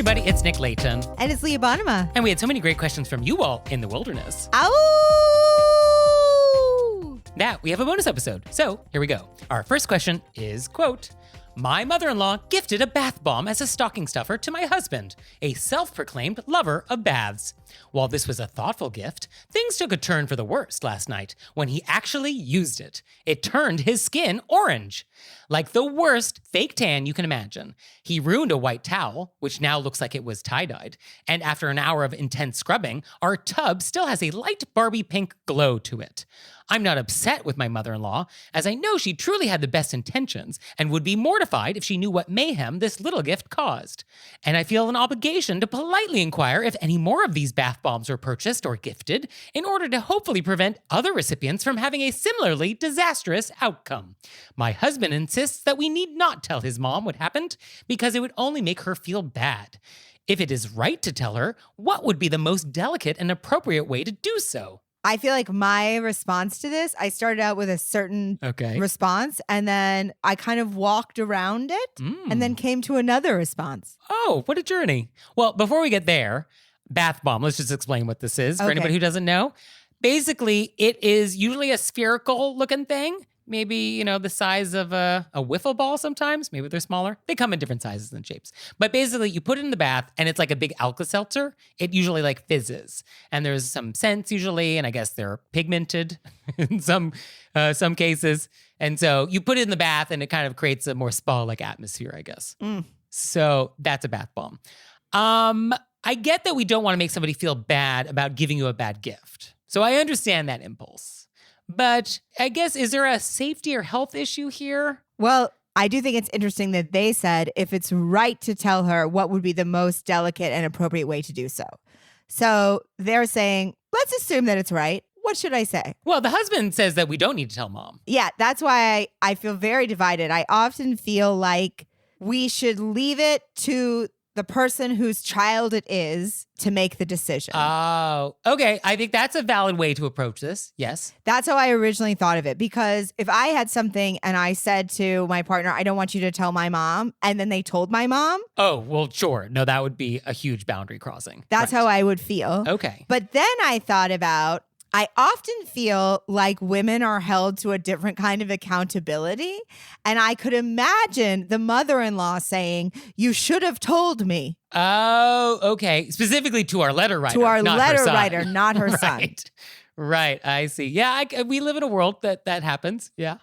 everybody, it's Nick Leighton. And it's Leah Bonnema. And we had so many great questions from you all in the wilderness. Ow! Now, we have a bonus episode. So, here we go. Our first question is, quote, my mother-in-law gifted a bath bomb as a stocking stuffer to my husband, a self-proclaimed lover of baths. While this was a thoughtful gift, things took a turn for the worst last night when he actually used it. It turned his skin orange. Like the worst fake tan you can imagine. He ruined a white towel, which now looks like it was tie-dyed, and after an hour of intense scrubbing, our tub still has a light Barbie pink glow to it. I'm not upset with my mother-in-law, as I know she truly had the best intentions and would be mortified if she knew what mayhem this little gift caused. And I feel an obligation to politely inquire if any more of these bath bombs were purchased or gifted in order to hopefully prevent other recipients from having a similarly disastrous outcome. My husband insists that we need not tell his mom what happened because it would only make her feel bad. If it is right to tell her, what would be the most delicate and appropriate way to do so? I feel like my response to this, I started out with a certain response, and then I kind of walked around it and then came to another response. Oh, what a journey. Well, before we get there, bath bomb, let's just explain what this is for anybody who doesn't know. Basically, it is usually a spherical looking thing. Maybe, the size of a wiffle ball sometimes. Maybe they're smaller. They come in different sizes and shapes. But basically, you put it in the bath, and it's like a big Alka-Seltzer. It usually fizzes. And there's some scents usually, and I guess they're pigmented in some cases. And so you put it in the bath, and it kind of creates a more spa-like atmosphere, I guess. So that's a bath bomb. I get that we don't want to make somebody feel bad about giving you a bad gift. So I understand that impulse. But I guess, is there a safety or health issue here? Well, I do think it's interesting that they said if it's right to tell her, what would be the most delicate and appropriate way to do so. So they're saying, let's assume that it's right. What should I say? Well, the husband says that we don't need to tell mom. Yeah, that's why I feel very divided. I often feel like we should leave it to the person whose child it is to make the decision. Oh, okay. I think that's a valid way to approach this. Yes. That's how I originally thought of it. Because if I had something and I said to my partner, I don't want you to tell my mom, and then they told my mom. Oh, well, sure. No, that would be a huge boundary crossing. That's how I would feel. Okay. But then I thought about, I often feel like women are held to a different kind of accountability. And I could imagine the mother-in-law saying, you should have told me. Oh, okay. Specifically to our letter writer. To our letter writer, not her son. Right. I see. Yeah, we live in a world that happens. Yeah.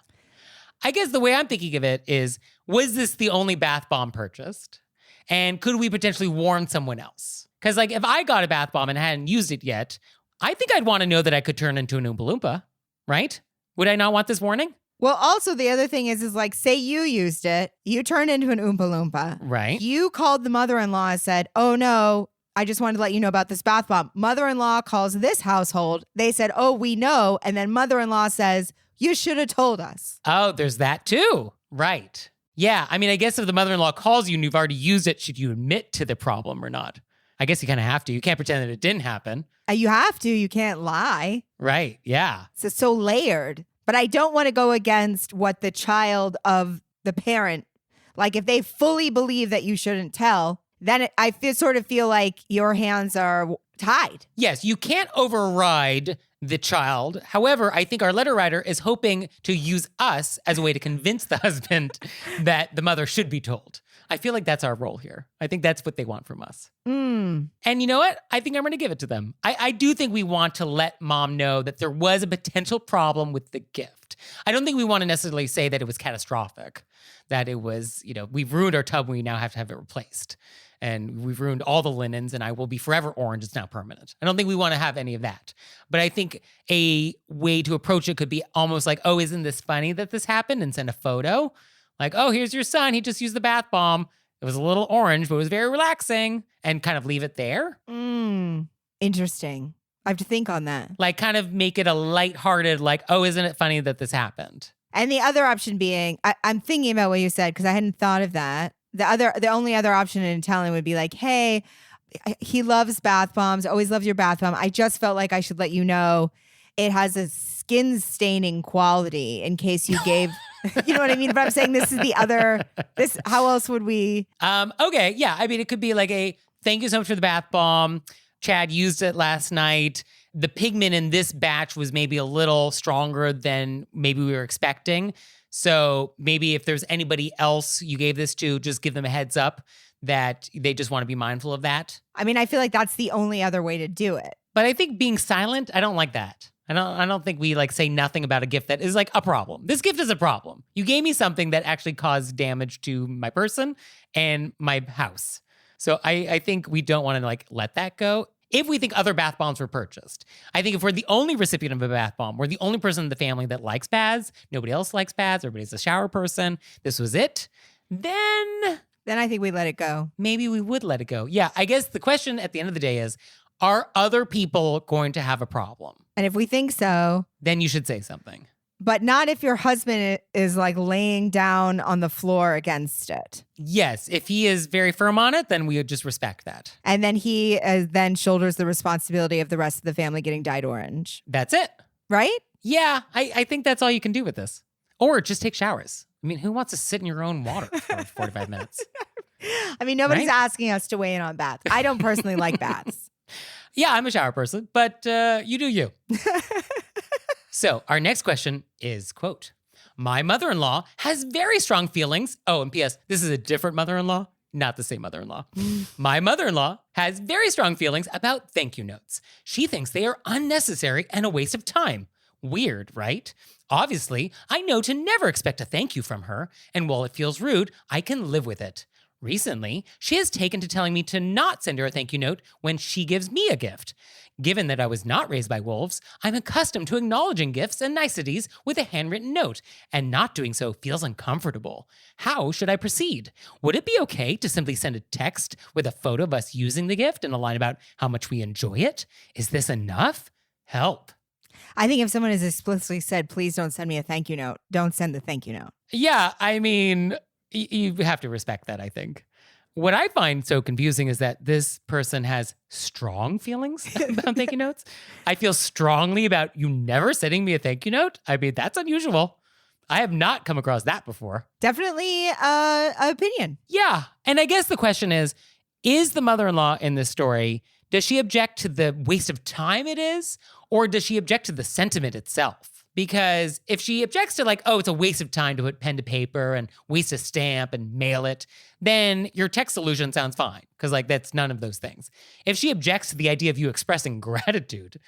I guess the way I'm thinking of it is, was this the only bath bomb purchased? And could we potentially warn someone else? Because if I got a bath bomb and hadn't used it yet, I think I'd want to know that I could turn into an Oompa Loompa, right? Would I not want this warning? Well, also the other thing is say you used it, you turned into an Oompa Loompa. Right. You called the mother-in-law and said, oh no, I just wanted to let you know about this bath bomb. Mother-in-law calls this household. They said, oh, we know. And then mother-in-law says, you should have told us. Oh, there's that too. Right. Yeah. I mean, I guess if the mother-in-law calls you and you've already used it, should you admit to the problem or not? I guess you kind of have to. You can't pretend that it didn't happen. You have to. You can't lie. Right. Yeah. It's so layered. But I don't want to go against what the child of the parent, if they fully believe that you shouldn't tell, then I sort of feel like your hands are tied. Yes, you can't override the child. However, I think our letter writer is hoping to use us as a way to convince the husband that the mother should be told. I feel like that's our role here. I think that's what they want from us. And you know what? I think I'm going to give it to them. I do think we want to let mom know that there was a potential problem with the gift. I don't think we want to necessarily say that it was catastrophic, that it was, we've ruined our tub and we now have to have it replaced. And we've ruined all the linens and I will be forever orange. It's now permanent. I don't think we want to have any of that. But I think a way to approach it could be almost like, oh, isn't this funny that this happened? And send a photo. Like, oh, here's your son. He just used the bath bomb. It was a little orange, but it was very relaxing. And kind of leave it there. Interesting. I have to think on that. Kind of make it a lighthearted, oh, isn't it funny that this happened? And the other option being, I'm thinking about what you said because I hadn't thought of that. The only other option in Italian would be hey, he loves bath bombs, always loves your bath bomb. I just felt like I should let you know it has a skin staining quality in case you gave, you know what I mean? But I'm saying this is how else would we? Okay. Yeah. I mean, it could be a thank you so much for the bath bomb. Chad used it last night. The pigment in this batch was maybe a little stronger than maybe we were expecting. So maybe if there's anybody else you gave this to, just give them a heads up that they just want to be mindful of that. I mean, I feel like that's the only other way to do it. But I think being silent, I don't like that. I don't think we like say nothing about a gift that is like a problem. This gift is a problem. You gave me something that actually caused damage to my person and my house. So I think we don't want to like let that go. If we think other bath bombs were purchased, I think if we're the only recipient of a bath bomb, we're the only person in the family that likes baths, nobody else likes baths, everybody's a shower person, this was it, then I think we let it go. Maybe we would let it go. Yeah, I guess the question at the end of the day is, are other people going to have a problem? And if we think so, then you should say something. But not if your husband is like laying down on the floor against it. Yes, if he is very firm on it, then we would just respect that. And then he then shoulders the responsibility of the rest of the family getting dyed orange. That's it. Right? Yeah, I think that's all you can do with this. Or just take showers. I mean, who wants to sit in your own water for 45 minutes? I mean, nobody's asking us to weigh in on baths. I don't personally like baths. Yeah, I'm a shower person, but you do you. So our next question is, quote, my mother-in-law has very strong feelings. Oh, and P.S., this is a different mother-in-law, not the same mother-in-law. My mother-in-law has very strong feelings about thank you notes. She thinks they are unnecessary and a waste of time. Weird, right? Obviously, I know to never expect a thank you from her, and while it feels rude, I can live with it. Recently, she has taken to telling me to not send her a thank you note when she gives me a gift. Given that I was not raised by wolves, I'm accustomed to acknowledging gifts and niceties with a handwritten note, and not doing so feels uncomfortable. How should I proceed? Would it be okay to simply send a text with a photo of us using the gift and a line about how much we enjoy it? Is this enough? Help. I think if someone has explicitly said, please don't send me a thank you note, don't send the thank you note. Yeah, I mean, you have to respect that, I think. What I find so confusing is that this person has strong feelings about thank you notes. I feel strongly about you never sending me a thank you note. I mean, that's unusual. I have not come across that before. Definitely an opinion. Yeah. And I guess the question is the mother-in-law in this story, does she object to the waste of time it is? Or does she object to the sentiment itself? Because if she objects to like, oh, it's a waste of time to put pen to paper and waste a stamp and mail it, then your text solution sounds fine. Because like that's none of those things. If she objects to the idea of you expressing gratitude,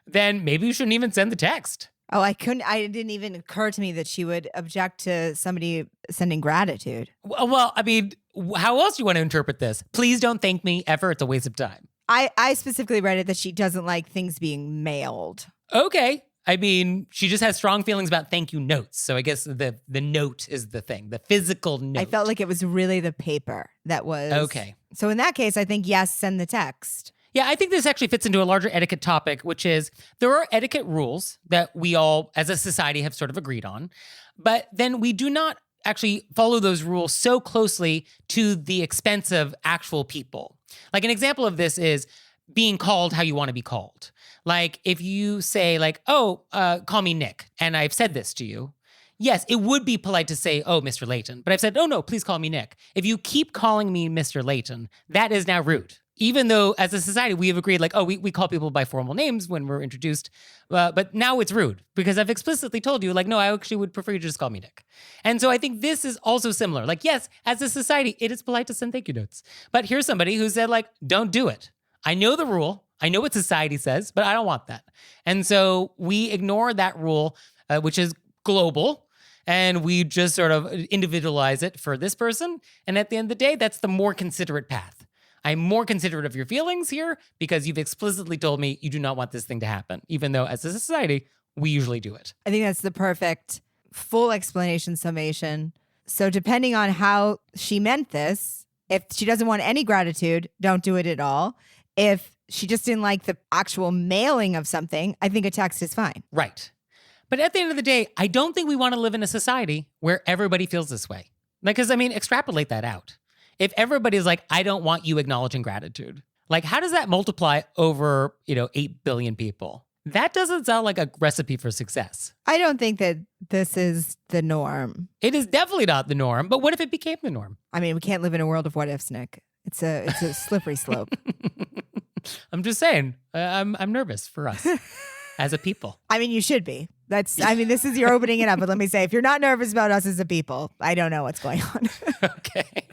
then maybe you shouldn't even send the text. Oh, it didn't even occur to me that she would object to somebody sending gratitude. Well, I mean, how else do you want to interpret this? Please don't thank me ever. It's a waste of time. I specifically read it that she doesn't like things being mailed. Okay. I mean, she just has strong feelings about thank you notes. So I guess the note is the thing, the physical note. I felt like it was really the paper that was. Okay. So in that case, I think, yes, send the text. Yeah, I think this actually fits into a larger etiquette topic, which is there are etiquette rules that we all, as a society, have sort of agreed on. But then we do not actually follow those rules so closely to the expense of actual people. Like an example of this is being called how you want to be called. Like if you say like, oh, call me Nick, and I've said this to you. Yes, it would be polite to say, oh, Mr. Leighton, but I've said, oh no, please call me Nick. If you keep calling me Mr. Leighton, that is now rude. Even though as a society, we have agreed like, oh, we call people by formal names when we're introduced, but now it's rude because I've explicitly told you like, no, I actually would prefer you to just call me Nick. And so I think this is also similar. Like, yes, as a society, it is polite to send thank you notes, but here's somebody who said like, don't do it. I know the rule. I know what society says, but I don't want that. And so we ignore that rule, which is global, and we just sort of individualize it for this person. And at the end of the day, that's the more considerate path. I'm more considerate of your feelings here because you've explicitly told me you do not want this thing to happen, even though as a society, we usually do it. I think that's the perfect full explanation summation. So depending on how she meant this, if she doesn't want any gratitude, don't do it at all. If she just didn't like the actual mailing of something, I think a text is fine. Right. But at the end of the day, I don't think we want to live in a society where everybody feels this way. Because, I mean, extrapolate that out. If everybody's like, I don't want you acknowledging gratitude, like how does that multiply over, 8 billion people? That doesn't sound like a recipe for success. I don't think that this is the norm. It is definitely not the norm, but what if it became the norm? I mean, we can't live in a world of what ifs, Nick. It's a slippery slope. I'm just saying, I'm nervous for us as a people. I mean, you should be. This is your opening it up, but let me say, if you're not nervous about us as a people, I don't know what's going on. Okay.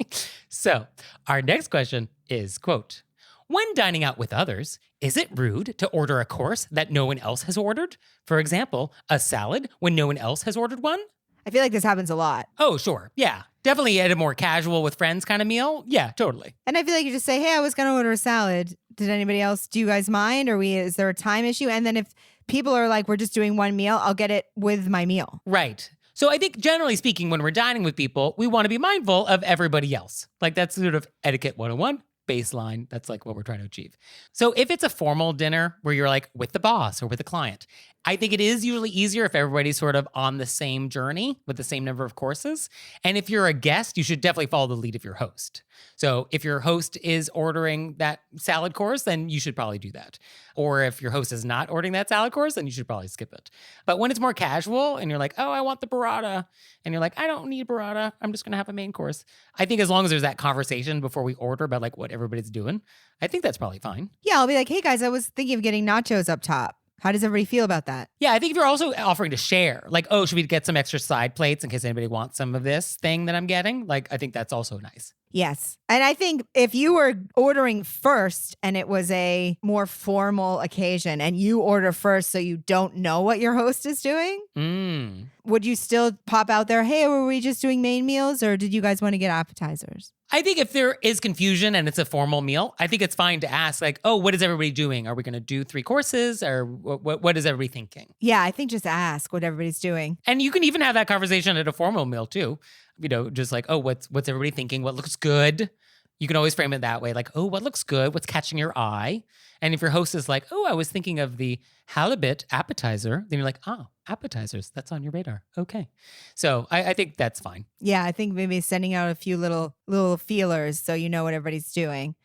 So our next question is, quote, when dining out with others, is it rude to order a course that no one else has ordered? For example, a salad when no one else has ordered one? I feel like this happens a lot. Oh, sure. Yeah. Definitely at a more casual with friends kind of meal. Yeah, totally. And I feel like you just say, hey, I was going to order a salad. Did anybody else? Do you guys mind? Is there a time issue? And then if people are like, we're just doing one meal, I'll get it with my meal. Right. So I think generally speaking, when we're dining with people, we want to be mindful of everybody else. Like that's sort of etiquette 101. Baseline. That's like what we're trying to achieve. So if it's a formal dinner where you're like with the boss or with a client, I think it is usually easier if everybody's sort of on the same journey with the same number of courses. And if you're a guest, you should definitely follow the lead of your host. So if your host is ordering that salad course, then you should probably do that. Or if your host is not ordering that salad course, then you should probably skip it. But when it's more casual and you're like, oh, I want the burrata, and you're like, I don't need burrata, I'm just going to have a main course. I think as long as there's that conversation before we order about like what everybody's doing, I think that's probably fine. Yeah, I'll be like, hey guys, I was thinking of getting nachos up top. How does everybody feel about that? Yeah, I think if you're also offering to share, like, oh, should we get some extra side plates in case anybody wants some of this thing that I'm getting? Like, I think that's also nice. Yes. And I think if you were ordering first and it was a more formal occasion and you order first so you don't know what your host is doing, would you still pop out there, hey, were we just doing main meals or did you guys want to get appetizers? I think if there is confusion and it's a formal meal, I think it's fine to ask like, oh, what is everybody doing? Are we going to do 3 courses or what is everybody thinking? Yeah, I think just ask what everybody's doing. And you can even have that conversation at a formal meal too. You know, just like, oh, what's everybody thinking? What looks good? You can always frame it that way. Like, oh, what looks good? What's catching your eye? And if your host is like, oh, I was thinking of the halibut appetizer, then you're like, oh, appetizers, that's on your radar. Okay. So I think that's fine. Yeah, I think maybe sending out a few little feelers so you know what everybody's doing.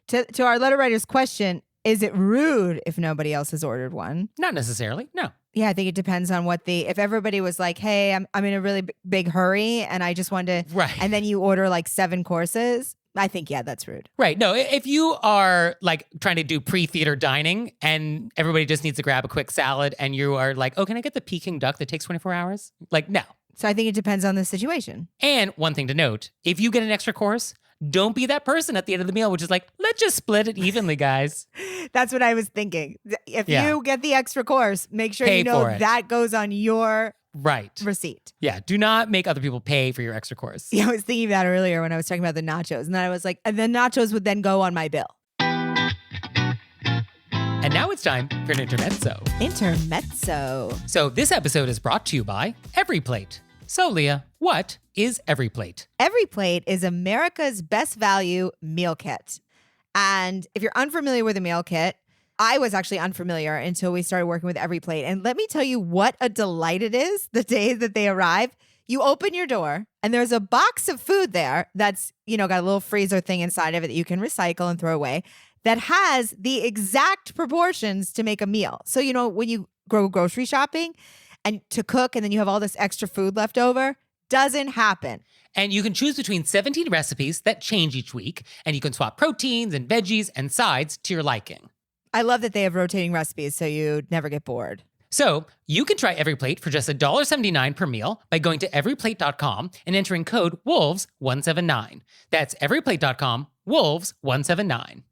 To our letter writer's question, is it rude if nobody else has ordered one? Not necessarily, no. Yeah, I think it depends on if everybody was like, hey, I'm in a really big hurry and I just wanted to, right. And then you order like 7 courses. I think, yeah, that's rude. Right. No, if you are like trying to do pre-theater dining and everybody just needs to grab a quick salad and you are like, oh, can I get the Peking duck that takes 24 hours? Like, no. So I think it depends on the situation. And one thing to note, if you get an extra course, don't be that person at the end of the meal, which is like, let's just split it evenly, guys. That's what I was thinking. If you get the extra course, make sure you know that goes on your receipt. Yeah. Do not make other people pay for your extra course. Yeah, I was thinking that earlier when I was talking about the nachos. And then I was like, and then nachos would then go on my bill. And now it's time for an intermezzo. Intermezzo. So this episode is brought to you by EveryPlate. So Leah, what is EveryPlate? EveryPlate is America's best value meal kit. And if you're unfamiliar with a meal kit, I was actually unfamiliar until we started working with EveryPlate. And let me tell you what a delight it is the day that they arrive. You open your door and there's a box of food there that's, got a little freezer thing inside of it that you can recycle and throw away that has the exact proportions to make a meal. So, when you go grocery shopping and to cook and then you have all this extra food left over, doesn't happen. And you can choose between 17 recipes that change each week, and you can swap proteins and veggies and sides to your liking. I love that they have rotating recipes so you never get bored. So you can try EveryPlate for just $1.79 per meal by going to everyplate.com and entering code WOLVES179. That's everyplate.com, WOLVES179.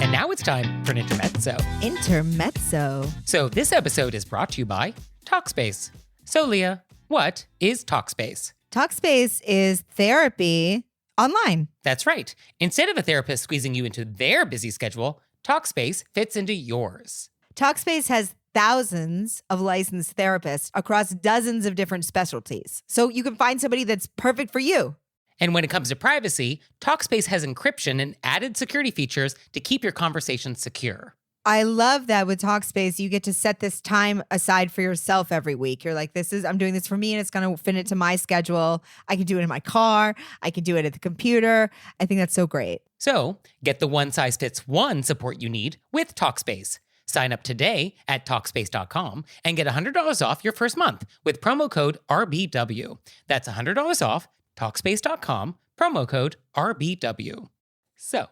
And now it's time for an intermezzo. Intermezzo. So this episode is brought to you by Talkspace. So Leah, what is Talkspace? Talkspace is therapy online. That's right. Instead of a therapist squeezing you into their busy schedule, Talkspace fits into yours. Talkspace has thousands of licensed therapists across dozens of different specialties. So you can find somebody that's perfect for you. And when it comes to privacy, Talkspace has encryption and added security features to keep your conversations secure. I love that with Talkspace, you get to set this time aside for yourself every week. You're like, I'm doing this for me and it's going to fit into my schedule. I can do it in my car. I can do it at the computer. I think that's so great. So get the one-size-fits-one support you need with Talkspace. Sign up today at Talkspace.com and get $100 off your first month with promo code RBW. That's $100 off Talkspace.com, promo code RBW. So,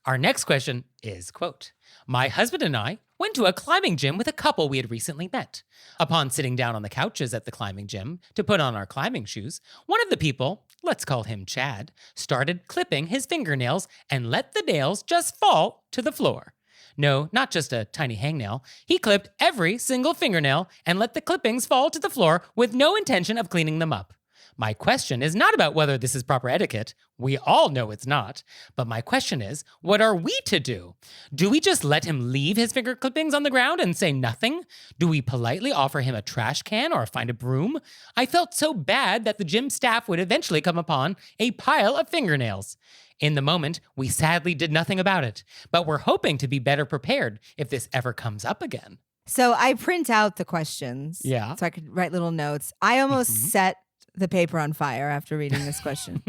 our next question is, quote, my husband and I went to a climbing gym with a couple we had recently met. Upon sitting down on the couches at the climbing gym to put on our climbing shoes, one of the people, let's call him Chad, started clipping his fingernails and let the nails just fall to the floor. No, not just a tiny hangnail. He clipped every single fingernail and let the clippings fall to the floor with no intention of cleaning them up. My question is not about whether this is proper etiquette. We all know it's not. But my question is, what are we to do? Do we just let him leave his finger clippings on the ground and say nothing? Do we politely offer him a trash can or find a broom? I felt so bad that the gym staff would eventually come upon a pile of fingernails. In the moment, we sadly did nothing about it, but we're hoping to be better prepared if this ever comes up again. So I print out the questions. Yeah. So I could write little notes. I almost set the paper on fire after reading this question.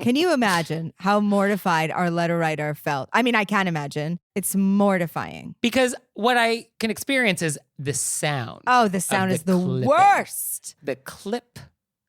Can you imagine how mortified our letter writer felt? I mean, I can't imagine. It's mortifying. Because what I can experience is the sound. Oh, the sound is the clipping. worst. The clip,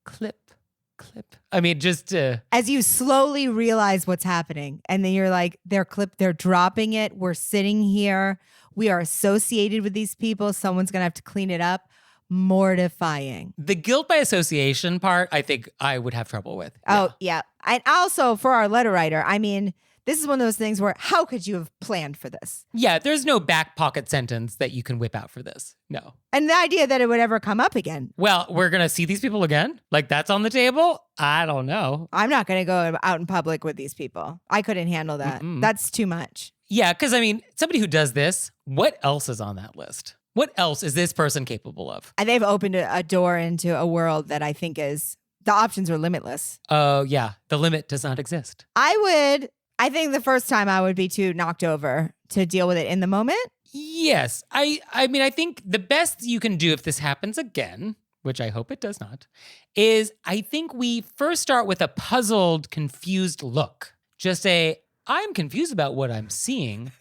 clip, clip. I mean, just as you slowly realize what's happening, and then you're like, they're dropping it. We're sitting here. We are associated with these people. Someone's going to have to clean it up. Mortifying. The guilt by association part, I think I would have trouble with. Oh, yeah. And also for our letter writer, I mean, this is one of those things where how could you have planned for this? Yeah, there's no back pocket sentence that you can whip out for this. No. And the idea that it would ever come up again. Well, we're going to see these people again? Like that's on the table? I don't know. I'm not going to go out in public with these people. I couldn't handle that. That's too much. Yeah, because I mean, somebody who does this, what else is on that list? What else is this person capable of? And they've opened a door into a world that I think is, the options are limitless. Oh, yeah. The limit does not exist. I think the first time I would be too knocked over to deal with it in the moment. Yes. I mean, I think the best you can do if this happens again, which I hope it does not, is I think we first start with a puzzled, confused look. Just say, I'm confused about what I'm seeing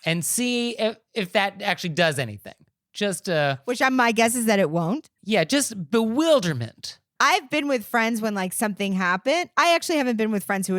and see if that actually does anything. Just which my guess is that it won't. Yeah, just bewilderment. I've been with friends when like something happened. I actually haven't been with friends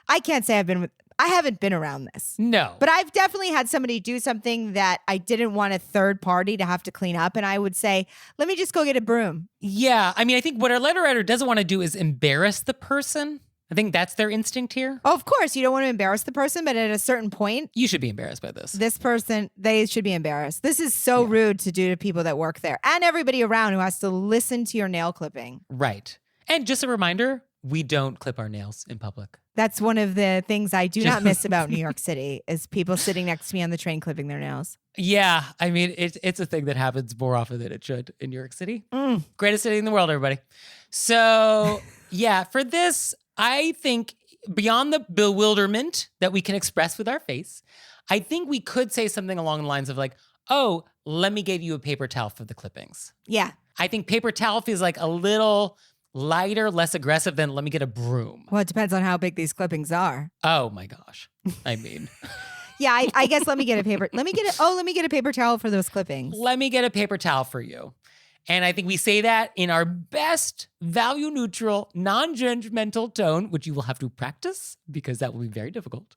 I can't say I haven't been around this. No. But I've definitely had somebody do something that I didn't want a third party to have to clean up. And I would say, let me just go get a broom. Yeah. I mean, I think what our letter writer doesn't want to do is embarrass the person. I think that's their instinct here. Oh, of course, you don't want to embarrass the person, but at a certain point, you should be embarrassed by this. This person, they should be embarrassed. This is so rude to do to people that work there and everybody around who has to listen to your nail clipping. Right. And just a reminder, we don't clip our nails in public. That's one of the things I do not miss about New York City is people sitting next to me on the train clipping their nails. Yeah. I mean, it's a thing that happens more often than it should in New York City. Greatest city in the world, everybody. So yeah, for this, I think beyond the bewilderment that we can express with our face, I think we could say something along the lines of like, oh, let me give you a paper towel for the clippings. Yeah. I think paper towel feels like a little lighter, less aggressive than let me get a broom. Well, it depends on how big these clippings are. Oh my gosh. I mean. Yeah, I guess let me get a paper towel for those clippings. Let me get a paper towel for you. And I think we say that in our best value neutral, non-judgmental tone, which you will have to practice because that will be very difficult.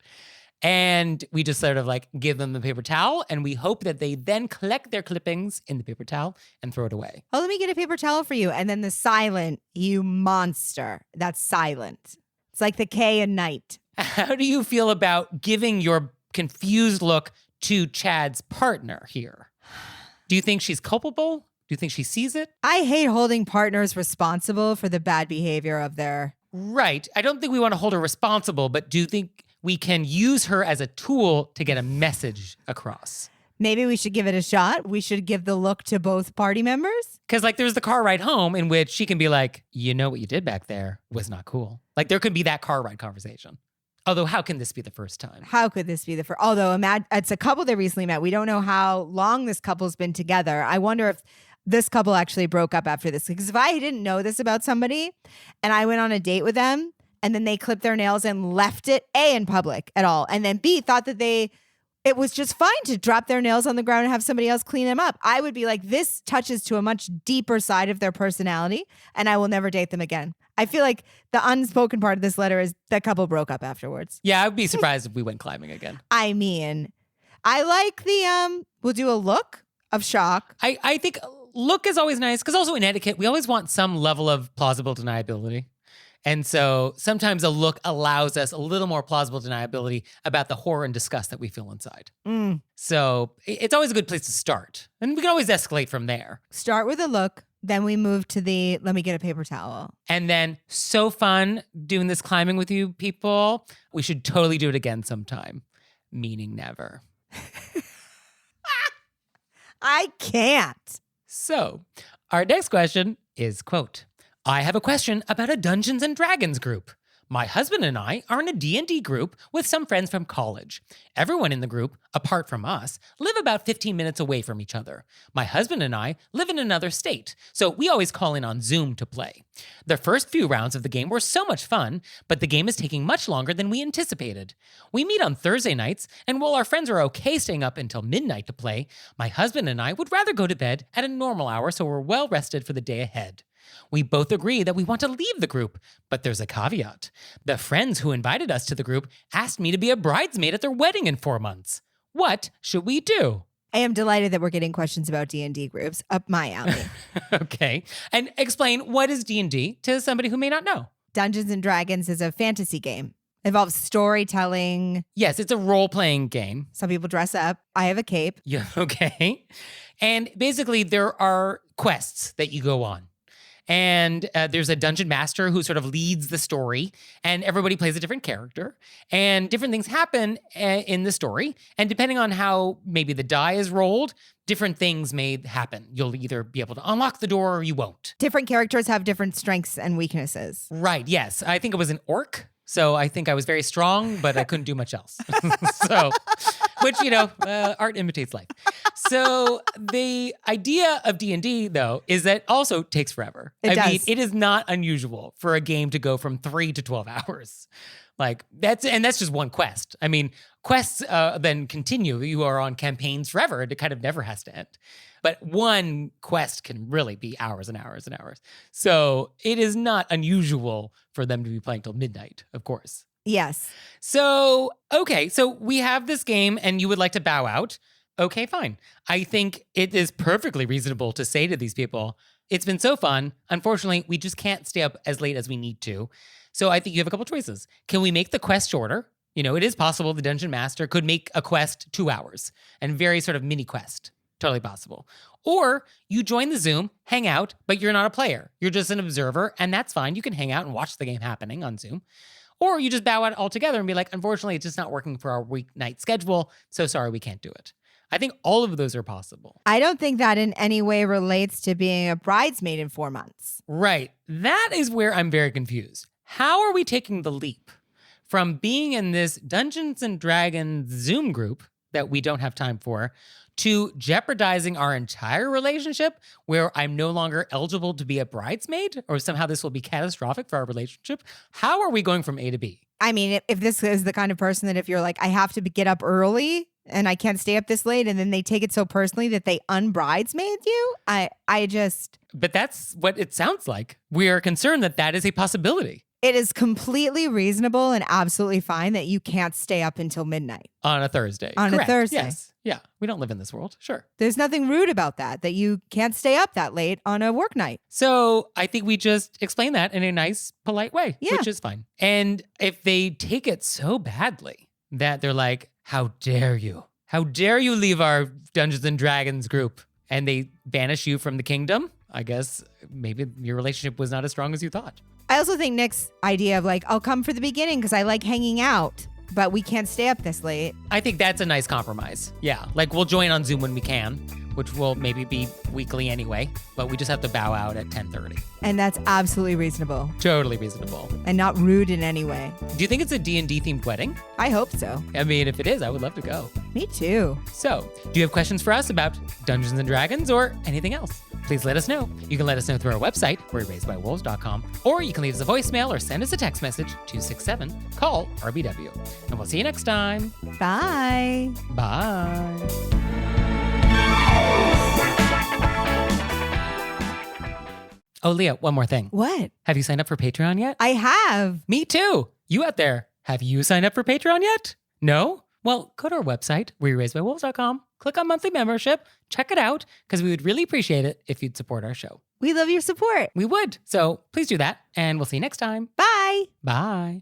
And we just sort of like give them the paper towel and we hope that they then collect their clippings in the paper towel and throw it away. Oh, let me get a paper towel for you. And then the silent, you monster. That's silent. It's like the K in night. How do you feel about giving your confused look to Chad's partner here? Do you think she's culpable? Do you think she sees it? I hate holding partners responsible for the bad behavior of their... Right. I don't think we want to hold her responsible, but do you think we can use her as a tool to get a message across? Maybe we should give it a shot. We should give the look to both party members. Because like there's the car ride home in which she can be like, you know what you did back there was not cool. Like there could be that car ride conversation. Although how can this be the first time? How could this be the first? Although it's a couple they recently met. We don't know how long this couple's been together. I wonder if this couple actually broke up after this. Because if I didn't know this about somebody and I went on a date with them and then they clipped their nails and left it, A, in public at all, and then B, thought that it was just fine to drop their nails on the ground and have somebody else clean them up, I would be like, this touches to a much deeper side of their personality and I will never date them again. I feel like the unspoken part of this letter is the couple broke up afterwards. Yeah, I'd be surprised if we went climbing again. I mean, I like the, we'll do a look of shock. I think look is always nice because also in etiquette, we always want some level of plausible deniability. And so sometimes a look allows us a little more plausible deniability about the horror and disgust that we feel inside. So it's always a good place to start. And we can always escalate from there. Start with a look. Then we move to the, let me get a paper towel. And then so fun doing this climbing with you people. We should totally do it again sometime. Meaning never. I can't. So our next question is, quote, I have a question about a Dungeons and Dragons group. My husband and I are in a D&D group with some friends from college. Everyone in the group, apart from us, live about 15 minutes away from each other. My husband and I live in another state, so we always call in on Zoom to play. The first few rounds of the game were so much fun, but the game is taking much longer than we anticipated. We meet on Thursday nights, and while our friends are okay staying up until midnight to play, my husband and I would rather go to bed at a normal hour so we're well rested for the day ahead. We both agree that we want to leave the group, but there's a caveat. The friends who invited us to the group asked me to be a bridesmaid at their wedding in 4 months. What should we do? I am delighted that we're getting questions about D&D groups up my alley. Okay. And explain, what is D&D to somebody who may not know? Dungeons and Dragons is a fantasy game. It involves storytelling. Yes, it's a role-playing game. Some people dress up. I have a cape. Yeah, okay. And basically, there are quests that you go on. And there's a dungeon master who sort of leads the story, and everybody plays a different character, and different things happen in the story. And depending on how maybe the die is rolled, different things may happen. You'll either be able to unlock the door or you won't. Different characters have different strengths and weaknesses. Right, yes. I think it was an orc. So I think I was very strong, but I couldn't do much else. So, which, art imitates life. So the idea of D&D, though, is that also takes forever. It does. Mean, it is not unusual for a game to go from 3 to 12 hours. That's just one quest. I mean, quests then continue. You are on campaigns forever. It kind of never has to end. But one quest can really be hours and hours and hours. So it is not unusual for them to be playing till midnight, of course. Yes. So, okay, so we have this game and you would like to bow out. Okay, fine. I think it is perfectly reasonable to say to these people, it's been so fun. Unfortunately, we just can't stay up as late as we need to. So I think you have a couple choices. Can we make the quest shorter? It is possible the dungeon master could make a quest 2 hours and very sort of mini quest. Totally possible. Or you join the Zoom, hang out, but you're not a player. You're just an observer, and that's fine. You can hang out and watch the game happening on Zoom. Or you just bow out altogether and be like, unfortunately, it's just not working for our weeknight schedule. So sorry, we can't do it. I think all of those are possible. I don't think that in any way relates to being a bridesmaid in 4 months. Right. That is where I'm very confused. How are we taking the leap from being in this Dungeons and Dragons Zoom group that we don't have time for to jeopardizing our entire relationship where I'm no longer eligible to be a bridesmaid, or somehow this will be catastrophic for our relationship? How are we going from A to B? I mean, if this is the kind of person that if you're like, I have to get up early and I can't stay up this late, and then they take it so personally that they unbridesmaid you, I just... But that's what it sounds like. We are concerned that that is a possibility. It is completely reasonable and absolutely fine that you can't stay up until midnight. On a Thursday. On Correct. a Thursday. Yes. Yeah. We don't live in this world. Sure. There's nothing rude about that you can't stay up that late on a work night. So I think we just explain that in a nice, polite way, Yeah. which is fine. And if they take it so badly that they're like, how dare you? How dare you leave our Dungeons and Dragons group? And they banish you from the kingdom, I guess maybe your relationship was not as strong as you thought. I also think Nick's idea of I'll come for the beginning because I like hanging out, but we can't stay up this late. I think that's a nice compromise. Yeah, we'll join on Zoom when we can, which will maybe be weekly anyway, but we just have to bow out at 10:30. And that's absolutely reasonable Totally reasonable. and not rude in any way. Do you think it's a D&D themed wedding? I hope so. I mean, if it is, I would love to go. Me too. So, do you have questions for us about Dungeons and Dragons or anything else? Please let us know. You can let us know through our website, we'raisedbywolves.com, or you can leave us a voicemail or send us a text message, 267-CALL RBW. And we'll see you next time. Bye. Bye. Oh, Leah, one more thing. What? Have you signed up for Patreon yet? I have. Me too. You out there, have you signed up for Patreon yet? No? Well, go to our website, wereraisedbywolves.com, click on monthly membership, check it out, because we would really appreciate it if you'd support our show. We love your support. We would. So please do that, and we'll see you next time. Bye. Bye.